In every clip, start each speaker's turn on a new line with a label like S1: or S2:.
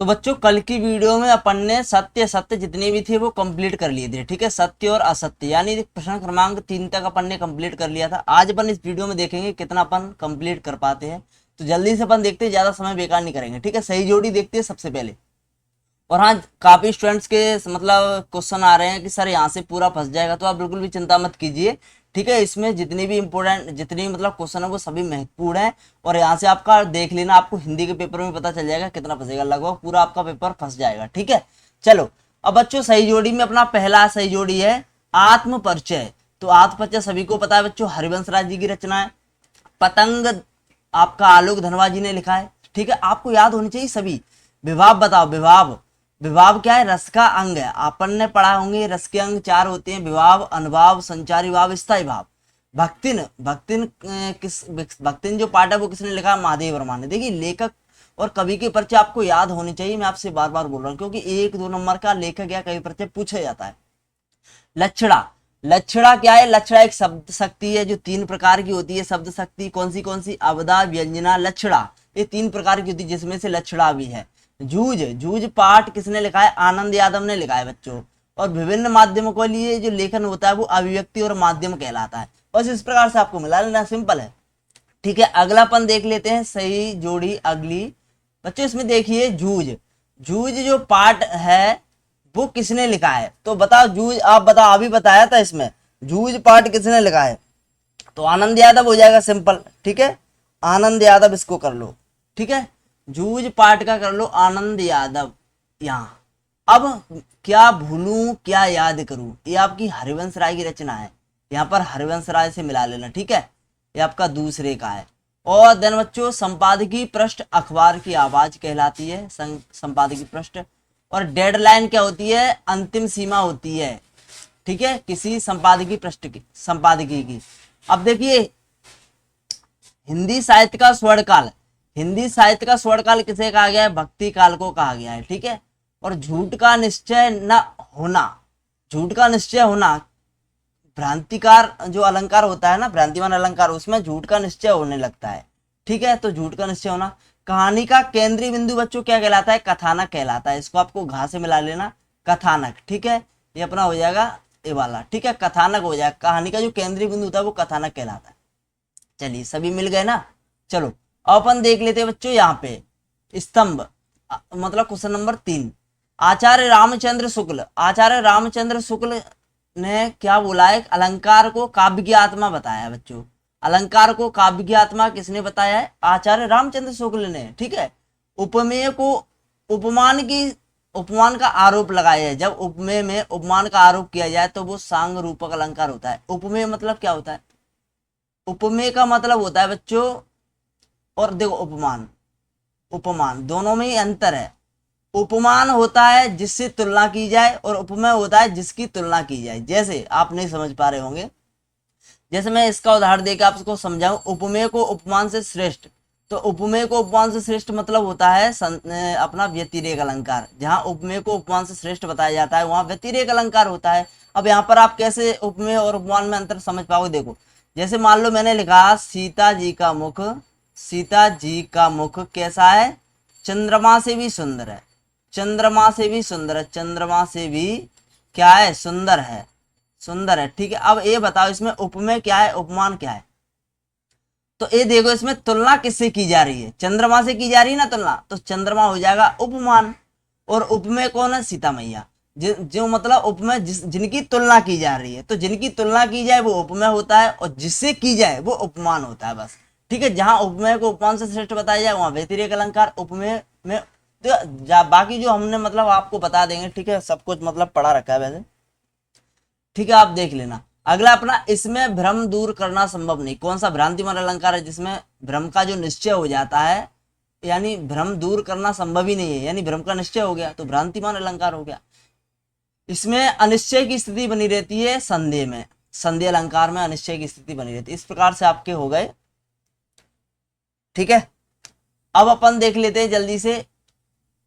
S1: तो बच्चों कल की वीडियो में अपन ने सत्य सत्य जितने भी थे वो कंप्लीट कर लिए थे। ठीक है, सत्य और असत्य यानी प्रश्न क्रमांक 3 तक अपन ने कंप्लीट कर लिया था। आज अपन इस वीडियो में देखेंगे कितना अपन कंप्लीट कर पाते हैं। तो जल्दी से अपन देखते हैं, ज्यादा समय बेकार नहीं करेंगे। ठीक है, सही जोड़ी देखते हैं सबसे पहले। और हाँ, काफी स्टूडेंट्स के मतलब क्वेश्चन आ रहे हैं कि सर यहाँ से पूरा फंस जाएगा, तो आप बिल्कुल भी चिंता मत कीजिए। ठीक है, इसमें जितनी भी इंपोर्टेंट जितनी मतलब क्वेश्चन है वो सभी महत्वपूर्ण है। और यहाँ से आपका देख लेना, आपको हिंदी के पेपर में पता चल जाएगा कितना फंसेगा, लगभग पूरा आपका पेपर फंस जाएगा। ठीक है, चलो अब बच्चों सही जोड़ी में अपना पहला सही जोड़ी है आत्म परिचय। तो आत्म परिचय सभी को पता है बच्चों, हरिवंश राय जी की रचना है। पतंग आपका आलोक धनवा जी ने लिखा है। ठीक है, आपको याद होनी चाहिए सभी। विभाव बताओ, विभाव विभाव क्या है? रस का अंग है। अपन ने पढ़ा होंगे रस के अंग 4 होते हैं, विभाव, अनुभाव, संचारी भाव, स्थायी भाव। भक्तिन भक्तिन भक्तिन जो पाठ है वो किसने लिखा? महादेव वर्मा ने। देखिए लेखक और कवि के परिचय आपको याद होने चाहिए, मैं आपसे बार बार बोल रहा हूँ, क्योंकि 1-2 नंबर का लेखक या कवि परिचय पूछा जाता है। लक्षणा, लक्षणा क्या है? लक्षणा एक शब्द शक्ति है जो 3 प्रकार की होती है। शब्द शक्ति कौन सी? अवधा, व्यंजना, लक्षणा, ये 3 प्रकार की होती है, जिसमें से लक्षणा भी है। जूझ, जूझ पाठ किसने लिखा है? आनंद यादव ने लिखा है बच्चों। और विभिन्न माध्यमों के लिए जो लेखन होता है वो अभिव्यक्ति और माध्यम कहलाता है। बस इस प्रकार से आपको मिला लेना, सिंपल है। ठीक है, अगलापन देख लेते हैं, सही जोड़ी अगली। बच्चों इसमें देखिए जूझ, जूझ जो पाठ है वो किसने लिखा है? तो बताओ जूझ, आप बताओ, अभी बताया था इसमें जूझ पाठ किसने लिखा है? तो आनंद यादव हो जाएगा, सिंपल। ठीक है, आनंद यादव इसको कर लो। ठीक है, जूझ पाठ का कर लो आनंद यादव। यहाँ अब क्या भूलूं क्या याद करूं, ये आपकी हरिवंश राय की रचना है। यहाँ पर हरिवंश राय से मिला लेना। ठीक है, ये आपका दूसरे का है। और देन बच्चों संपादकीय पृष्ठ अखबार की आवाज कहलाती है, संपादकीय पृष्ठ। और डेडलाइन क्या होती है? अंतिम सीमा होती है। ठीक है, किसी संपादकीय पृष्ठ की, संपादकीय की। अब देखिए हिंदी साहित्य का स्वर्ण काल, हिंदी साहित्य का स्वर्ण काल किसे कहा गया है? भक्ति काल को कहा गया है। ठीक है, और झूठ का निश्चय न होना, झूठ का निश्चय होना, भ्रांतिकार जो अलंकार होता है ना, भ्रांतिमान अलंकार, उसमें झूठ का निश्चय होने लगता है। ठीक है, तो झूठ का निश्चय होना। कहानी का केंद्रीय बिंदु बच्चों क्या कहलाता है? कथानक कहलाता है। इसको आपको घा से मिला लेना, कथानक। ठीक है, ये अपना हो जाएगा ये वाला। ठीक है, कथानक हो जाएगा। कहानी का जो केंद्रीय बिंदु होता है वो कथानक कहलाता है। चलिए सभी मिल गए ना। चलो अपन देख लेते हैं बच्चों यहाँ पे स्तंभ, मतलब क्वेश्चन नंबर 3। आचार्य रामचंद्र शुक्ल, आचार्य रामचंद्र शुक्ल ने क्या बोला है? अलंकार को काव्य की आत्मा बताया है बच्चों। अलंकार को काव्य की आत्मा किसने बताया है? आचार्य रामचंद्र शुक्ल ने। ठीक है, उपमेय को उपमान की, उपमान का आरोप लगाया है। जब उपमेय में उपमान का आरोप किया जाए तो वो सांग रूपक अलंकार होता है। उपमेय मतलब क्या होता है? उपमेय का मतलब होता है बच्चों, और देखो उपमान उपमान दोनों में ही अंतर है। उपमान होता है जिससे तुलना की जाए, और उपमेय होता है जिसकी तुलना की जाए। जैसे आप नहीं समझ पा रहे होंगे, जैसे मैं इसका उदाहरण देकर आपको समझाऊं, उपमेय को उपमान से श्रेष्ठ। तो उपमेय को उपमान से श्रेष्ठ मतलब होता है अपना व्यतिरेक अलंकार। जहां उपमेय को उपमान से श्रेष्ठ बताया जाता है वहां व्यतिरेक अलंकार होता है। अब यहाँ पर आप कैसे उपमेय और उपमान में अंतर समझ पाओगे? देखो, जैसे मान लो मैंने लिखा सीता जी का मुख, सीता जी का मुख कैसा है? चंद्रमा से भी सुंदर है, चंद्रमा से भी सुंदर है, चंद्रमा से भी क्या है? सुंदर है, सुंदर है। ठीक है, अब ये बताओ इसमें उपमेय क्या है, उपमान क्या है? तो ये देखो इसमें तुलना किससे की जा रही है? चंद्रमा से की जा रही है ना तुलना, तो चंद्रमा हो जाएगा उपमान। और उपमेय कौन है? सीता मैया। जो मतलब उपमेय जिनकी तुलना की जा रही है, तो जिनकी तुलना की जाए वो उपमेय होता है, और जिससे की जाए वो उपमान होता है बस। ठीक है, जहां उपमेय को उपमान से श्रेष्ठ बताया जाए वहां व्यतिरेक अलंकार। उपमेय में तो बाकी जो हमने मतलब आपको बता देंगे। ठीक है, सब कुछ मतलब पढ़ा रखा है वैसे। ठीक है, आप देख लेना। अगला अपना, इसमें भ्रम दूर करना संभव नहीं। कौन सा? भ्रांतिमान अलंकार है जिसमें भ्रम का जो निश्चय हो जाता है, यानी भ्रम दूर करना संभव ही नहीं है, यानी भ्रम का निश्चय हो गया तो भ्रांतिमान अलंकार हो गया। इसमें अनिश्चय की स्थिति बनी रहती है संदेह में, संदेह अलंकार में अनिश्चय की स्थिति बनी रहती है। इस प्रकार से आपके हो गए। ठीक है, अब अपन देख लेते हैं जल्दी से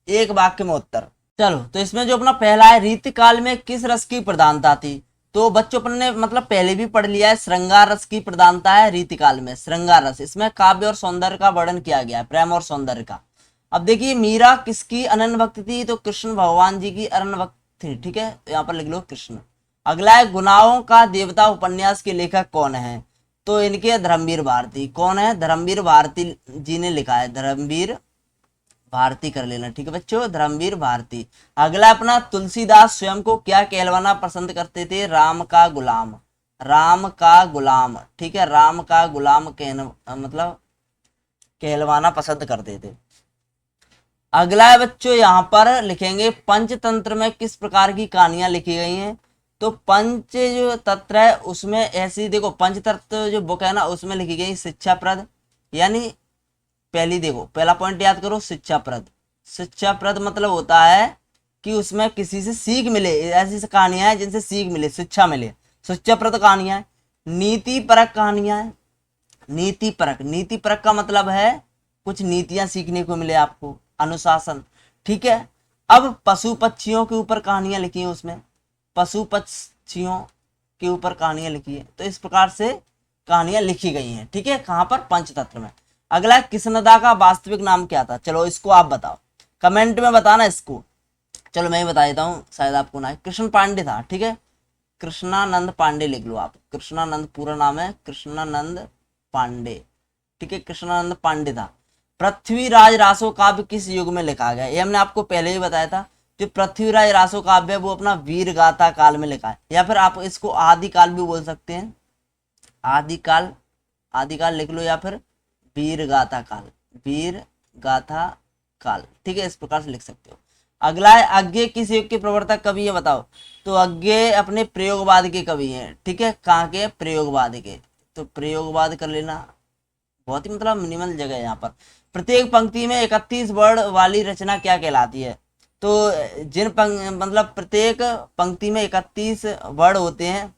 S1: एक वाक्य में उत्तर। चलो, तो इसमें जो अपना पहला है, रीतिकाल में किस रस की प्रधानता थी? तो बच्चों अपन ने मतलब पहले भी पढ़ लिया है, श्रृंगार रस की प्रधानता है रीतिकाल में, श्रृंगार रस। इसमें काव्य और सौंदर्य का वर्णन किया गया है, प्रेम और सौंदर्य का। अब देखिए मीरा किसकी अनन्य भक्त थी, तो कृष्ण भगवान जी की अनन्य भक्त थी, ठीक है, तो यहाँ पर लिख लो कृष्ण। अगला है गुनाहों का देवता उपन्यास के लेखक कौन है, तो इनके धर्मवीर भारती। कौन है, धर्मवीर भारती जी ने लिखा है, धर्मवीर भारती कर लेना, ठीक है बच्चों, धर्मवीर भारती। अगला अपना तुलसीदास स्वयं को क्या कहलवाना पसंद करते थे, राम का गुलाम, राम का गुलाम, ठीक है, राम का गुलाम कहना मतलब कहलवाना पसंद करते थे। अगला है बच्चों, यहाँ पर लिखेंगे पंचतंत्र में किस प्रकार की कहानियां लिखी गई हैं, तो पंच जो तंत्र है उसमें ऐसी देखो, पंचतंत्र जो बुक है ना उसमें लिखी गई शिक्षाप्रद, यानी पहली देखो पहला पॉइंट याद करो, शिक्षाप्रद। शिक्षाप्रद मतलब होता है कि उसमें किसी से सीख मिले, ऐसी कहानियां हैं जिनसे सीख मिले, शिक्षा मिले, शिक्षाप्रद कहानियां हैं। नीति परक कहानियां हैं, नीति परक, नीति परक का मतलब है कुछ नीतियां सीखने को मिले आपको, अनुशासन, ठीक है। अब पशु पक्षियों के ऊपर कहानियां लिखी हैं, उसमें पशु पक्षियों के ऊपर कहानियां लिखी है, तो इस प्रकार से कहानियां लिखी गई हैं, ठीक है, कहां पर, पंचतंत्र में। अगला कृष्णदा का वास्तविक नाम क्या था, चलो इसको आप बताओ, कमेंट में बताना इसको, चलो मैं ही बता देता हूँ, शायद आपको ना, कृष्ण पांडे था, ठीक है, कृष्णानंद पांडे लिख लो आप, कृष्णानंद पूरा नाम है कृष्णानंद पांडे, ठीक है, कृष्णानंद पांडे था। पृथ्वीराज रासो काव्य किस युग में लिखा गया, ये हमने आपको पहले ही बताया था, जो पृथ्वीराज रासो काव्य है वो अपना वीर गाथा काल में लिखा है, या फिर आप इसको आदिकाल भी बोल सकते हैं, आदिकाल, आदिकाल लिख लो, या फिर वीर गाथा काल, वीर गाथा काल, ठीक है, इस प्रकार से लिख सकते हो। अगला है अज्ञे किस युग के प्रवर्तक कवि है बताओ, तो अज्ञे अपने प्रयोगवाद के कवि हैं, ठीक है, कहाँ के, प्रयोगवाद के, तो प्रयोगवाद कर लेना, बहुत ही मतलब मिनिमल जगह है यहाँ पर। प्रत्येक पंक्ति में 31 वर्ड वाली रचना क्या कहलाती है, तो मतलब प्रत्येक पंक्ति में 31 वर्ड होते हैं,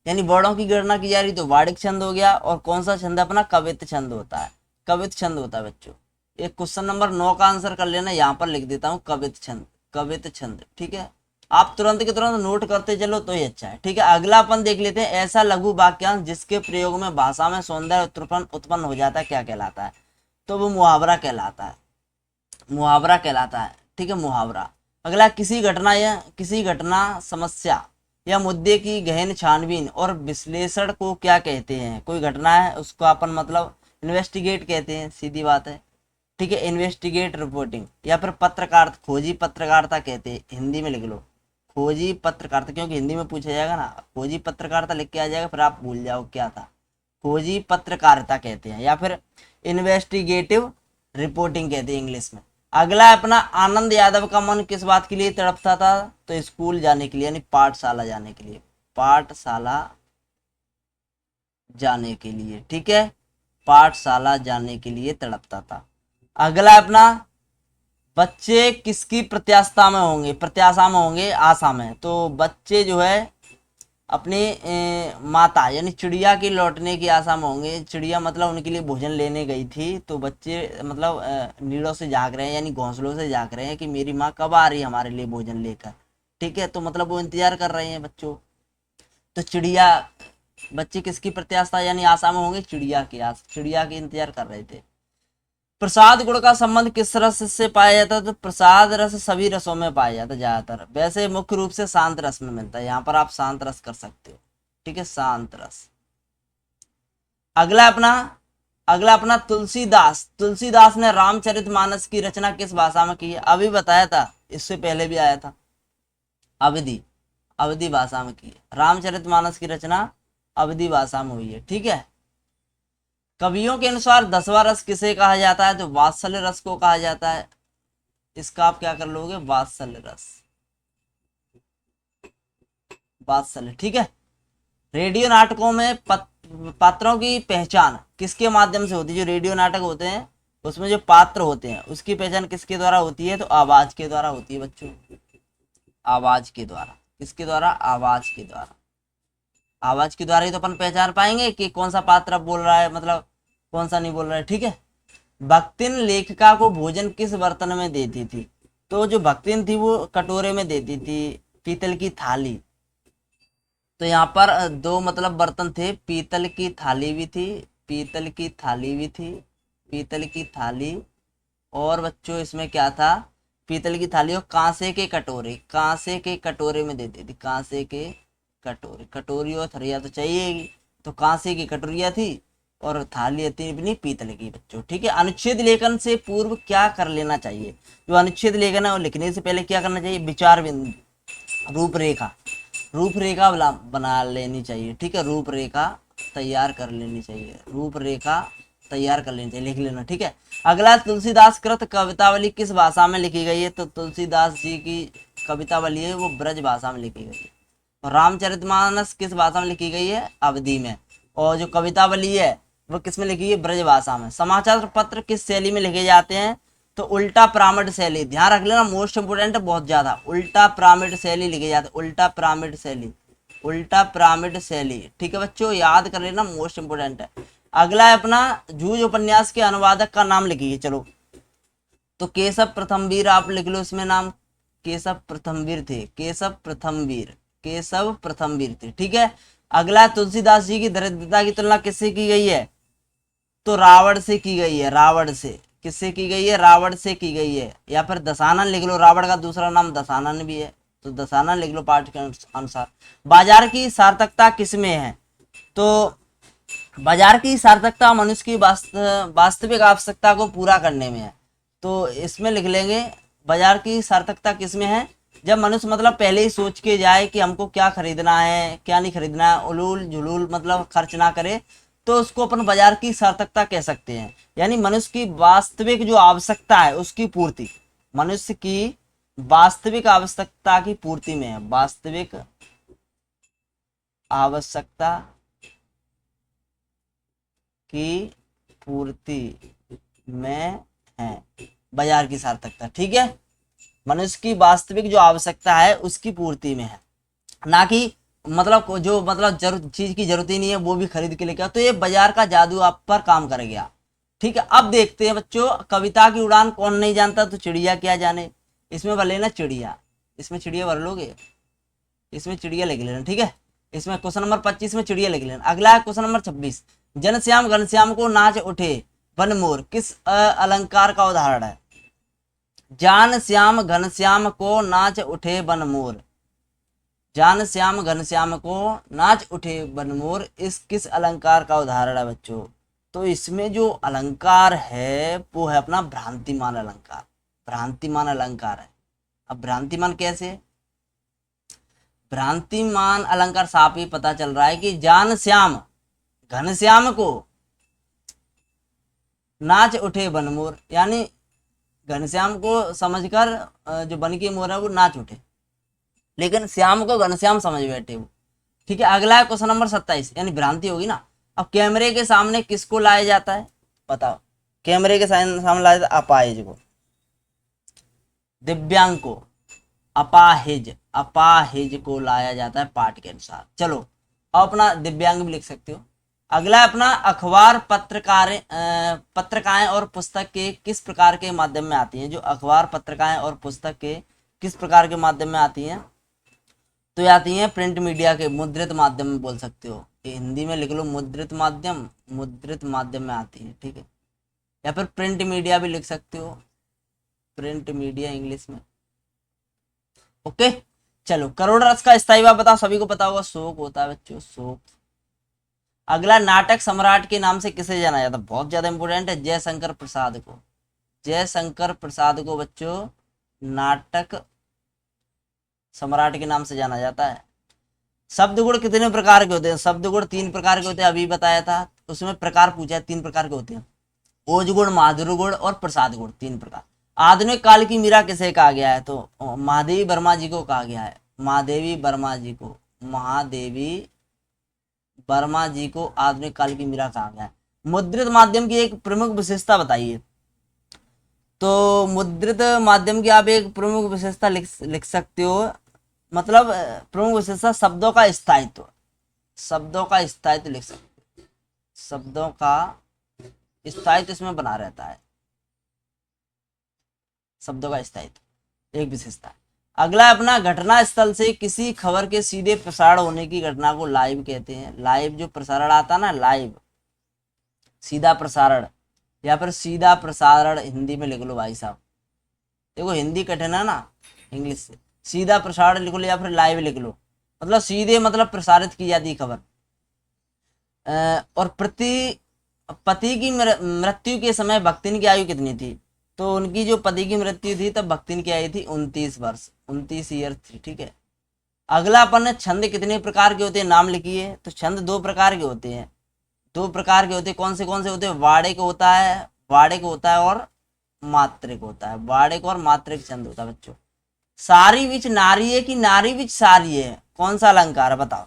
S1: यानी वर्डों की गणना की जा रही, तो वार्षिक छंद हो गया, और कौन सा छंद अपना, कवित छंद होता है, कवित छंद होता है बच्चों। एक क्वेश्चन नंबर 9 का आंसर कर लेना, यहाँ पर लिख देता हूँ कवित छंद, कवित छंद, ठीक है, आप तुरंत के तुरंत नोट करते चलो तो ही अच्छा है, ठीक है। अगला अपन देख लेते हैं, ऐसा लघु वाक्यांश जिसके प्रयोग में भाषा में सौंदर्य उत्पन्न हो जाता है क्या कहलाता है, तो वो मुहावरा कहलाता है, मुहावरा कहलाता है, ठीक है, मुहावरा। अगला किसी घटना समस्या या मुद्दे की गहन छानबीन और विश्लेषण को क्या कहते हैं, कोई घटना है उसको अपन मतलब इन्वेस्टिगेट कहते हैं, सीधी बात है, ठीक है, इन्वेस्टिगेट रिपोर्टिंग, या फिर पत्रकार, खोजी पत्रकारिता कहते हैं, हिंदी में लिख लो खोजी पत्रकारिता, क्योंकि हिंदी में पूछा जाएगा ना, खोजी पत्रकारिता लिख के आ जाएगा, फिर आप भूल जाओ क्या था, खोजी पत्रकारिता कहते हैं, या फिर इन्वेस्टिगेटिव रिपोर्टिंग कहते हैं इंग्लिश में। अगला अपना आनंद यादव का मन किस बात के लिए तड़पता था, तो स्कूल जाने के लिए, यानी पाठशाला जाने के लिए, पाठशाला जाने के लिए, ठीक है, पाठशाला जाने के लिए तड़पता था। अगला अपना बच्चे किसकी प्रत्याशा में होंगे, प्रत्याशा में होंगे, आशा में, तो बच्चे जो है अपनी माता यानी चिड़िया की लौटने की आशा में होंगे, चिड़िया मतलब उनके लिए भोजन लेने गई थी, तो बच्चे मतलब नीड़ों से जाग रहे हैं, यानी घोंसलों से जाग रहे हैं कि मेरी माँ कब आ रही है हमारे लिए भोजन लेकर, ठीक है, तो मतलब वो इंतजार कर रहे हैं बच्चों, तो चिड़िया, बच्चे किसकी प्रत्याशा यानी आशा में होंगे, चिड़िया की चिड़िया की इंतजार कर रहे थे। प्रसाद गुण का संबंध किस रस से पाया जाता है, तो प्रसाद रस सभी रसों में पाया जाता है ज्यादातर, वैसे मुख्य रूप से शांत रस में मिलता है, यहाँ पर आप शांत रस कर सकते हो, ठीक है, शांत रस। अगला अपना तुलसीदास ने रामचरितमानस की रचना किस भाषा में की है, अभी बताया था, इससे पहले भी आया था, अवधी, अवधी भाषा में की है, रामचरितमानस की रचना अवधी भाषा में हुई है, ठीक है। कवियों के अनुसार 10वां रस किसे कहा जाता है, तो वात्सल्य रस को कहा जाता है, इसका आप क्या कर लोगे, वात्सल्य रस, वात्सल्य, ठीक है। रेडियो नाटकों में पात्रों की पहचान किसके माध्यम से होती है, जो रेडियो नाटक होते हैं उसमें जो पात्र होते हैं उसकी पहचान किसके द्वारा होती है, तो आवाज के द्वारा होती है बच्चों, आवाज के द्वारा, किसके द्वारा, आवाज के द्वारा, आवाज के द्वारा ही तो अपन पहचान पाएंगे कि कौन सा पात्र अब बोल रहा है, मतलब कौन सा नहीं बोल रहा है, ठीक है। भक्तिन लेखिका को भोजन किस बर्तन में देती थी, तो जो भक्तिन थी वो कटोरे में देती थी, पीतल की थाली, तो यहाँ पर दो मतलब बर्तन थे, पीतल की थाली भी थी, पीतल की थाली भी थी, पीतल की थाली और बच्चों इसमें क्या था, पीतल की थाली और कांसे के कटोरे, कांसे के कटोरे में देती थी, कांसे के कटोरे, कटोरी और थरिया तो चाहिए, तो कांसे की कटोरिया थी और थाली थी अपनी पीतल की बच्चों। ठीक है, अनुच्छेद लेखन से पूर्व क्या कर लेना चाहिए, जो अनुच्छेद लेखन है वो लिखने से पहले क्या करना चाहिए, विचार बिंदु, रूपरेखा, रूपरेखा बना लेनी चाहिए। ठीक है, रूपरेखा तैयार कर लेनी चाहिए, रूपरेखा तैयार कर लेनी चाहिए, लिख लेना। ठीक है, अगला तुलसीदास कृत कवितावली किस भाषा में लिखी गई है, तो तुलसीदास जी की कवितावली है वो ब्रज भाषा में लिखी गई है। और रामचरितमानस किस भाषा में लिखी गई है, अवधी में। और जो कवितावली है वो किस में लिखी है, ब्रज भाषा में। समाचार पत्र किस शैली में लिखे जाते हैं, तो उल्टा पिरामिड शैली, ध्यान रख लेना, मोस्ट इंपोर्टेंट है बहुत ज्यादा, उल्टा पिरामिड शैली लिखे जाते, उल्टा पिरामिड शैली, उल्टा पिरामिड शैली। ठीक है बच्चों, याद कर लेना, मोस्ट इंपोर्टेंट है। अगला है अपना जूझ उपन्यास के अनुवादक का नाम लिखिए। चलो, तो केशव प्रथमवीर आप लिख लो इसमें नाम, केशव प्रथमवीर थे, केशव प्रथमवीर, केशव प्रथमवीर थे। ठीक है, अगला तुलसीदास जी की दरिद्रता की तुलना किससे की गई है, तो रावण से की गई है, रावण से, किससे की गई है, रावण से की गई है। या फिर दशानन लिख लो, रावण का दूसरा नाम दशानन भी है, तो दशानन लिख लो पाठ के अनुसार। बाजार की सार्थकता किसमें है, तो बाजार की सार्थकता मनुष्य की वास्तविक आवश्यकता को पूरा करने में है, तो इसमें लिख लेंगे बाजार की सार्थकता किसमें है, जब मनुष्य मतलब पहले ही सोच के जाए कि हमको क्या खरीदना है क्या नहीं खरीदना है, उलूल जुलूल मतलब खर्च ना करे, तो उसको अपन बाजार की सार्थकता कह सकते हैं। यानी मनुष्य की वास्तविक जो आवश्यकता है उसकी पूर्ति, मनुष्य की वास्तविक आवश्यकता की पूर्ति में है, वास्तविक आवश्यकता की पूर्ति में है बाजार की सार्थकता। ठीक है, मनुष्य की वास्तविक जो आवश्यकता है उसकी पूर्ति में है, ना कि मतलब जो मतलब जरूरत चीज की जरूरत ही नहीं है वो भी खरीद के लेके आओ, तो ये बाजार का जादू आप पर काम कर गया। ठीक है, अब देखते हैं बच्चों, कविता की उड़ान कौन नहीं जानता, तो चिड़िया क्या जाने, इसमें भर लेना चिड़िया, इसमें चिड़िया भर लोगे, इसमें चिड़िया लिख लेना। ठीक है, इसमें क्वेश्चन नंबर 25 में चिड़िया लिख लेना। अगला है क्वेश्चन नंबर 26, जनश्याम घनश्याम को नाच उठे वन मोर किस अलंकार का उदाहरण है, जान श्याम घनश्याम को नाच उठे वन मोर, जान श्याम घनश्याम को नाच उठे वन मोर इस किस अलंकार का उदाहरण है बच्चों, तो इसमें जो अलंकार है वो है अपना भ्रांतिमान अलंकार, भ्रांतिमान अलंकार है। अब भ्रांतिमान कैसे, भ्रांतिमान अलंकार साफ ही पता चल रहा है कि जान श्याम घनश्याम को नाच उठे बनमोर, यानी घनश्याम को समझकर जो बन की मोर है वो नाच उठे, लेकिन श्याम को घनश्याम समझ बैठे वो। ठीक है, अगला है क्वेश्चन नंबर 27, यानी भ्रांति होगी ना। अब कैमरे के सामने किसको लाया जाता है, बताओ, कैमरे के सामने लाया जाता है अपाहिज को, दिव्यांग को, अपाहिज, अपाहिज को लाया जाता है पाठ के अनुसार। चलो, अपना दिव्यांग भी लिख सकते हो। अगला अपना अखबार पत्रिकाएं और पुस्तक के किस प्रकार के माध्यम में आती हैं, जो अखबार पत्रिकाएं और पुस्तक के किस प्रकार के माध्यम में आती हैं, तो ये आती हैं प्रिंट मीडिया के, मुद्रित माध्यम में बोल सकते हो, हिंदी में लिख लो मुद्रित माध्यम, मुद्रित माध्यम में आती है। ठीक है, या फिर प्रिंट मीडिया भी लिख सकते हो, प्रिंट मीडिया इंग्लिश में। ओके, चलो, करोड़ रस का स्थायी भाव बताओ, सभी को पता होगा शोक होता है बच्चों, शोक। अगला नाटक सम्राट के नाम से किसे जाना जाता है, बहुत ज्यादा इंपोर्टेंट है, जयशंकर प्रसाद को, जयशंकर प्रसाद को बच्चों नाटक सम्राट के नाम से जाना जाता है। शब्द गुण कितने प्रकार के होते हैं, शब्द गुण 3 प्रकार के होते हैं, अभी बताया था, उसमें प्रकार पूछा है, 3 प्रकार के होते हैं, ओज गुण, माधुर्य गुण और प्रसाद गुण, 3 प्रकार। आधुनिक काल की मीरा किसे कहा गया है, तो महादेवी वर्मा जी को कहा गया है, महादेवी वर्मा जी को, महादेवी वर्मा जी को आधुनिक काल की मीरा कहा गया है। मुद्रित माध्यम की एक प्रमुख विशेषता बताइए, तो मुद्रित माध्यम की आप एक प्रमुख विशेषता लिख सकते हो, मतलब प्रमुख विशेषता शब्दों का स्थायित्व, शब्दों का स्थायित्व लिख सकते हो, शब्दों का स्थायित्व इसमें बना रहता है, शब्दों का स्थायित्व एक विशेषता है। अगला अपना घटना स्थल से किसी खबर के सीधे प्रसारण होने की घटना को लाइव कहते हैं, लाइव जो प्रसारण आता ना, लाइव सीधा प्रसारण, या फिर सीधा प्रसारण हिंदी में लिख लो भाई साहब। देखो हिंदी कठिन है ना इंग्लिश से। सीधा प्रसारण लिख लो या फिर लाइव लिख लो, मतलब सीधे मतलब प्रसारित की जाती खबर। और पति की मृत्यु के समय भक्तिन की आयु कितनी थी? तो उनकी जो पति की मृत्यु थी तब भक्तिन की आयु थी 29 वर्ष, 29 ईयर थी। ठीक है। अगला अपन छंद कितने प्रकार के होते हैं नाम लिखिए। तो छंद दो प्रकार के होते हैं, दो प्रकार के होते हैं। कौन से होते हैं? वाड़िक होता है, वाड़िक होता है और मात्रिक होता है। वाड़िक और मात्रिक छंद होता है बच्चों। सारी विच नारी है कि नारी विच सारी है, कौन सा अलंकार है बताओ?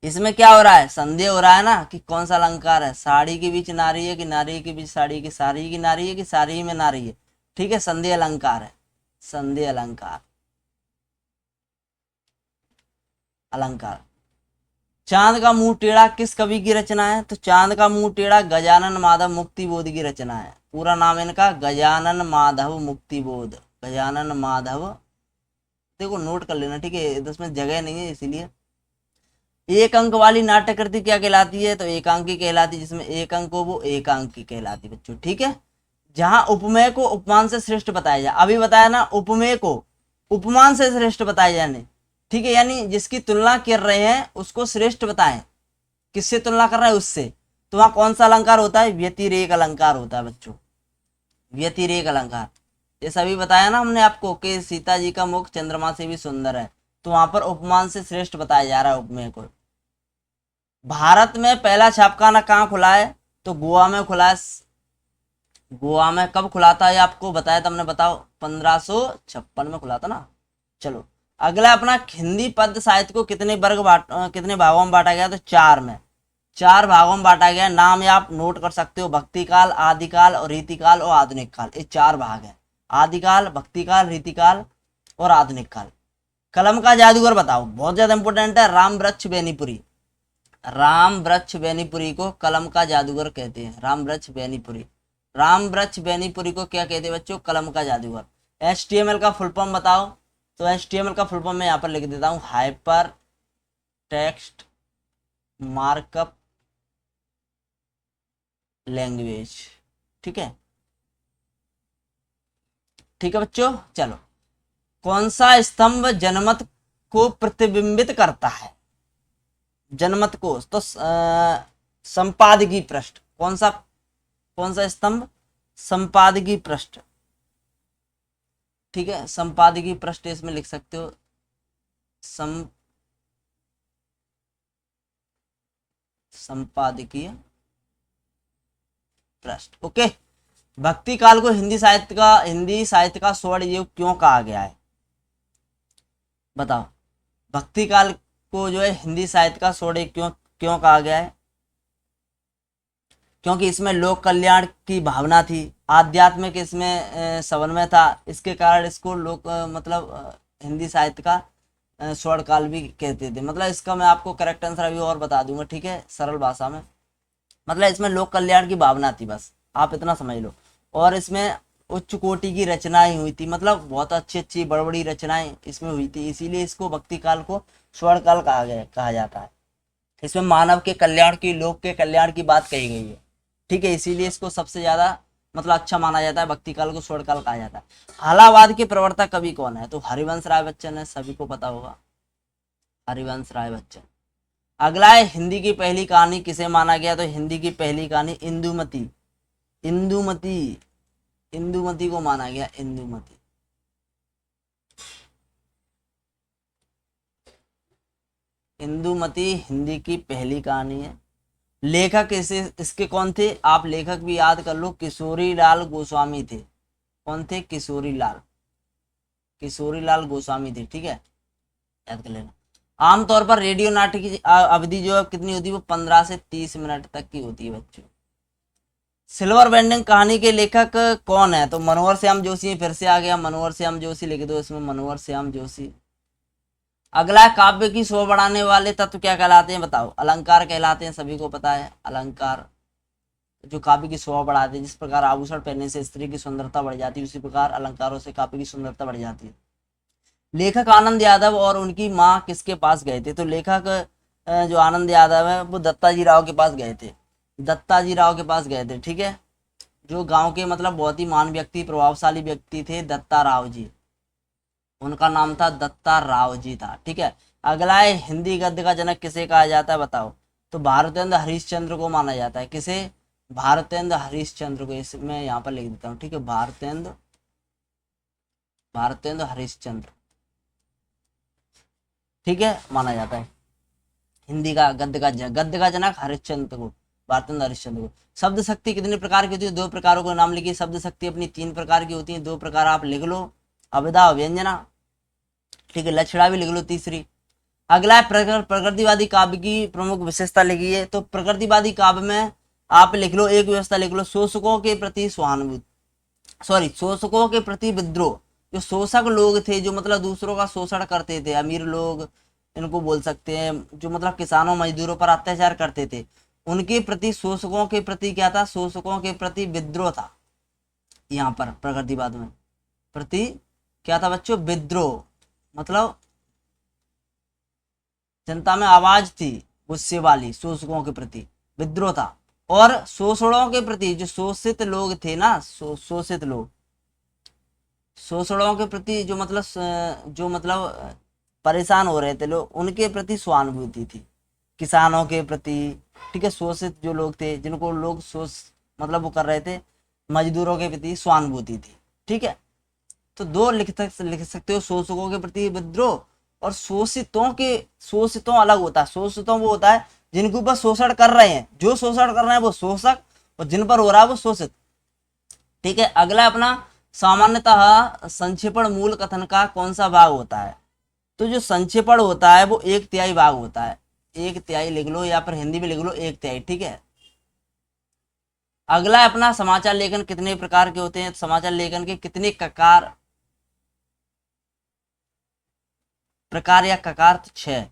S1: इसमें क्या हो रहा है? संदेह हो रहा है ना कि कौन सा अलंकार है। साड़ी के बीच नारी है कि नारी के बीच साड़ी, की साड़ी की नारी है कि साड़ी में नारी है। ठीक है, संदेह अलंकार है, संदेह अलंकार अलंकार। चांद का मुंह टेढ़ा किस कवि की रचना है? तो चांद का मुंह टेढ़ा गजानन माधव मुक्तिबोध की रचना है। पूरा नाम इनका गजानन माधव मुक्तिबोध, गजानन माधव। देखो नोट कर लेना, ठीक है, इसमें जगह नहीं है इसीलिए। एक अंक वाली नाट्य कृति क्या कहलाती है? तो एकांकी कहलाती है, जिसमें एक अंक हो वो एकांकी कहलाती है बच्चों। ठीक है। जहां उपमेय को उपमान से श्रेष्ठ बताया जाए, अभी बताया ना उपमेय को उपमान से श्रेष्ठ बताया जाने। ठीक है, यानी जिसकी तुलना कर रहे हैं उसको श्रेष्ठ बताएं। किससे तुलना कर रहे हैं? उससे। तो वहां कौन सा अलंकार होता है? व्यतिरेक अलंकार होता है बच्चों, व्यतिरेक अलंकार। ये सभी बताया ना हमने आपको कि सीता जी का मुख चंद्रमा से भी सुंदर है, तो वहां पर उपमान से श्रेष्ठ बताया जा रहा है उपमेय को। भारत में पहला छापखाना कहाँ खुला है? तो गोवा में खुला है। गोवा में कब खुला था ये आपको बताया था हमने, बताओ? 1556 में खुला था ना। चलो अगला अपना हिंदी पद्य साहित्य को कितने कितने भागों में बांटा गया? तो 4 में, 4 भागों में बांटा गया। नाम ये आप नोट कर सकते हो, भक्ति काल, आदिकाल और रीतिकाल और आधुनिक काल। ये 4 भाग है, आदिकाल, भक्ति काल, रीतिकाल और आधुनिक काल। कलम का जादूगर बताओ, बहुत ज्यादा इंपॉर्टेंट है। राम वृक्ष बेनीपुरी, राम वृक्ष बेनीपुरी को कलम का जादूगर कहते हैं। राम वृक्ष बेनीपुरी, राम वृक्ष बेनीपुरी को क्या कहते हैं बच्चों? कलम का जादूगर। HTML का फुल फॉर्म बताओ? तो HTML का फुल फॉर्म मैं यहाँ पर लिख देता हूँ, हाइपर टेक्स्ट मार्कअप लैंग्वेज। ठीक है, ठीक है बच्चों। चलो, कौन सा स्तंभ जनमत को प्रतिबिंबित करता है? जनमत को तो संपादकीय पृष्ठ। कौन सा स्तंभ? संपादकीय पृष्ठ। ठीक है, संपादकीय पृष्ठ इसमें लिख सकते हो, संपादकीय पृष्ठ। ओके। भक्ति काल को हिंदी साहित्य का स्वर्ण युग क्यों कहा गया है? बताओ, भक्ति काल को जो है हिंदी साहित्य का स्वर्ण युग क्यों कहा गया है? क्योंकि इसमें लोक कल्याण की भावना थी, आध्यात्मिक इसमें समन्वय था। इसके कारण इसको लोक हिंदी साहित्य का स्वर्ण काल भी कहते थे। मतलब इसका मैं आपको करेक्ट आंसर अभी और बता दूंगा, ठीक है, सरल भाषा में। मतलब इसमें लोक कल्याण की भावना थी, बस आप इतना समझ लो। और इसमें उच्च कोटि की रचनाएं हुई थी, मतलब बहुत अच्छी अच्छी बड़ी बड़ी रचनाएं इसमें हुई थी, इसीलिए इसको भक्ति काल को स्वर्ण काल कहा जाता है। इसमें मानव के कल्याण की, लोक के कल्याण की बात कही गई है। ठीक है, इसीलिए इसको सबसे ज्यादा अच्छा माना जाता है, भक्ति काल को स्वर्ण काल कहा जाता है। हालावाद के प्रवर्तक कवि कौन है? तो हरिवंश राय बच्चन है, सभी को पता होगा, हरिवंश राय बच्चन। अगला है, हिंदी की पहली कहानी किसे माना गया? तो हिंदी की पहली कहानी इंदुमती, इंदुमती, इंदुमती को माना गया, इंदुमती। इंदुमती हिंदी की पहली कहानी है। लेखक इसके कौन थे? आप लेखक भी याद कर लो, किशोरी लाल गोस्वामी थे। कौन थे? किशोरी लाल, किशोरी लाल गोस्वामी थे। ठीक है, याद कर लेना। आमतौर पर रेडियो नाटक की अवधि जो है कितनी होती है? वो 15 से 30 मिनट तक की होती है बच्चों। सिल्वर बेंडिंग कहानी के लेखक कौन है? तो मनोहर श्याम जोशी। फिर से आ गया मनोहर श्याम जोशी, लिख दो इसमें मनोहर श्याम जोशी। अगला काव्य की शोभा बढ़ाने वाले तत्व क्या कहलाते हैं? बताओ? अलंकार कहलाते हैं, सभी को पता है। अलंकार जो काव्य की शोभा बढ़ाते हैं, जिस प्रकार आभूषण पहनने से स्त्री की सुंदरता बढ़ जाती है, उसी प्रकार अलंकारों से काव्य की सुंदरता बढ़ जाती है। लेखक आनंद यादव और उनकी माँ किसके पास गए थे? तो लेखक जो आनंद यादव है वो दत्ताजी राव के पास गए थे, दत्ताजी राव के पास गए थे। ठीक है, जो गांव के मतलब बहुत ही महान व्यक्ति, प्रभावशाली व्यक्ति थे, दत्ता राव जी। उनका नाम था दत्ता राव जी था। ठीक है, अगला है हिंदी गद्य का जनक किसे कहा जाता है, बताओ। तो भारतेंद्र हरिश्चंद्र को माना जाता है। किसे? भारतेंद्र हरिश्चंद्र को। इसमें यहाँ पर लिख देता हूँ। ठीक है, भारतेंद्र हरिश्चंद्र, ठीक है, माना जाता है। हिंदी का गद्य का जनक हरिश्चंद्र को, भारतेंद्र हरिश्चंद्र को। शब्द शक्ति कितने प्रकार की होती है? 2 प्रकारों के नाम लिखिए। शब्द शक्ति अपनी 3 प्रकार की होती है, 2 प्रकार आप लिख लो, अभिधा व्यंजना। ठीक है, लक्षणा भी लिख लो तीसरी। अगला है प्रकृतिवादी काव्य की प्रमुख विशेषता लिखिए। तो प्रकृतिवादी काव्य में आप लिख लो, एक व्यवस्था लिख लो, शोषकों के प्रति सॉरी, शोषकों के प्रति विद्रोह। जो शोषक लोग थे, जो मतलब दूसरों का शोषण करते थे, अमीर लोग इनको बोल सकते हैं, जो मतलब किसानों मजदूरों पर अत्याचार करते थे, उनके प्रति, शोषकों के प्रति क्या था? शोषकों के प्रति विद्रोह था। यहाँ पर प्रकृतिवाद में प्रति क्या था बच्चों? विद्रोह। मतलब जनता में आवाज थी गुस्से वाली, शोषकों के प्रति विद्रोह था। और शोषणों के प्रति, जो शोषित लोग थे ना, शोषित लोग, शोषणों के प्रति जो मतलब परेशान हो रहे थे लोग, उनके प्रति सहानुभूति थी, किसानों के प्रति। ठीक है, शोषित जो लोग थे, जिनको लोग शोष मतलब वो कर रहे थे, मजदूरों के प्रति सहानुभूति थी। ठीक है, तो 2 लिख सकते हो, शोषकों के प्रति विद्रोह और शोषितों अलग होता है। शोषितों वो होता है जिनके ऊपर शोषण कर रहे हैं, जो शोषण कर रहे हैं वो शोषक, और जिन पर हो रहा है वो शोषित। ठीक है, अगला अपना सामान्यतः संक्षेपण मूल कथन का कौन सा भाग होता है? तो जो संक्षेपण होता है वो 1/3 भाग होता है। 1/3 लिख लो, या फिर हिंदी में लिख लो 1/3। ठीक है, अगला अपना समाचार लेखन कितने प्रकार के होते हैं? समाचार लेखन के कितने प्रकार या ककार? तो 6।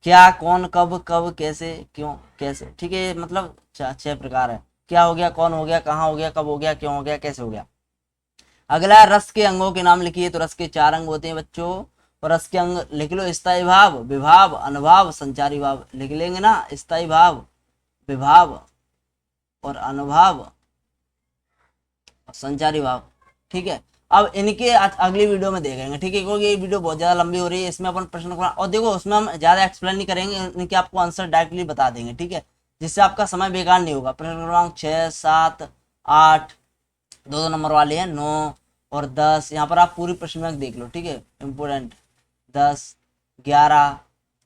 S1: क्या, कौन, कब, कब, कैसे, क्यों, कैसे। ठीक है, मतलब 6 प्रकार है। क्या हो गया, कौन हो गया, कहाँ हो गया, कब हो गया, क्यों हो गया, कैसे हो गया। अगला रस के अंगों के नाम लिखिए। तो रस के 4 अंग होते हैं बच्चों, और रस के अंग लिख लो, स्थायी भाव, विभाव, अनुभाव, संचारी भाव। लिख लेंगे ना, स्थायी भाव, विभाव और अनुभाव, संचारी भाव। ठीक है, अब इनके अगली वीडियो में देखेंगे। ठीक है, क्योंकि ये वीडियो बहुत ज्यादा लंबी हो रही है, इसमें अपन प्रश्न और देखो, उसमें हम ज्यादा एक्सप्लेन नहीं करेंगे, इनके आपको आंसर डायरेक्टली बता देंगे। ठीक है, जिससे आपका समय बेकार नहीं होगा। प्रश्न क्रमांक 6, 7, 8, 2 नंबर वाले हैं, 9 और 10। यहाँ पर आप पूरी प्रश्न बैंक देख लो। ठीक है, इम्पोर्टेंट 10, 11।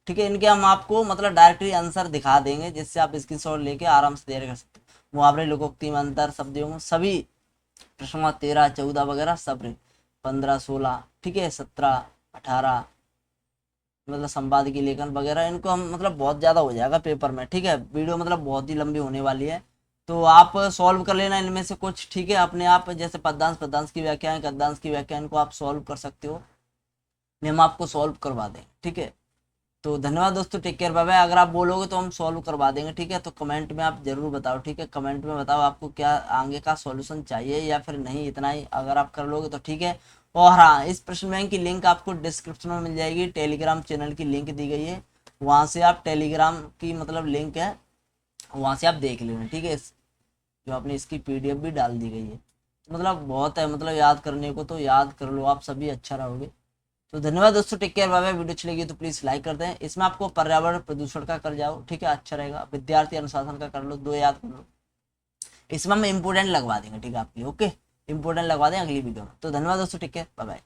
S1: ठीक है, इनके हम आपको मतलब डायरेक्टली आंसर दिखा देंगे, जिससे आप स्क्रीनशॉट लेके आराम से तैयारी कर सकते हो। मुहावरे, लोकोक्ति में अंतर, शब्दों सभी प्रश्न 13, 14 वगैरह सब 15, 16। ठीक है, 17, 18, मतलब संपादकीय लेखन वगैरह, इनको हम मतलब बहुत ज़्यादा हो जाएगा पेपर में। ठीक है, वीडियो मतलब बहुत ही लंबी होने वाली है, तो आप सॉल्व कर लेना इनमें से कुछ। ठीक है, अपने आप, जैसे पद्यांश की व्याख्या है, गद्यांश की व्याख्या, इनको आप सॉल्व कर सकते हो, हम आपको सॉल्व करवा दें। ठीक है, तो धन्यवाद दोस्तों, टेक केयर, बाय बाय। अगर आप बोलोगे तो हम सॉल्व करवा देंगे। ठीक है, तो कमेंट में आप जरूर बताओ। ठीक है, कमेंट में बताओ आपको क्या आगे का सॉल्यूशन चाहिए या फिर नहीं, इतना ही अगर आप कर लोगे तो ठीक है। और हाँ, इस प्रश्न बैंक की लिंक आपको डिस्क्रिप्शन में मिल जाएगी, टेलीग्राम चैनल की लिंक दी गई है, वहाँ से आप टेलीग्राम की मतलब लिंक है, वहाँ से आप देख लेना। ठीक है, जो आपने इसकी PDF भी डाल दी गई है, मतलब बहुत है, मतलब याद करने को, तो याद कर लो आप सभी, अच्छा रहोगे। तो धन्यवाद दोस्तों, take care, bye bye. Video अच्छी लगी तो प्लीज लाइक कर दें। इसमें आपको पर्यावरण प्रदूषण का कर जाओ। ठीक है, अच्छा रहेगा। विद्यार्थी अनुशासन का कर लो, 2 याद कर लो। इसमें हम इंपोर्टेंट लगवा देंगे। ठीक है, आपकी ओके, इंपोर्टेंट लगवा दें अगली वीडियो में। तो धन्यवाद दोस्तों, टेक केयर, बाय बाय।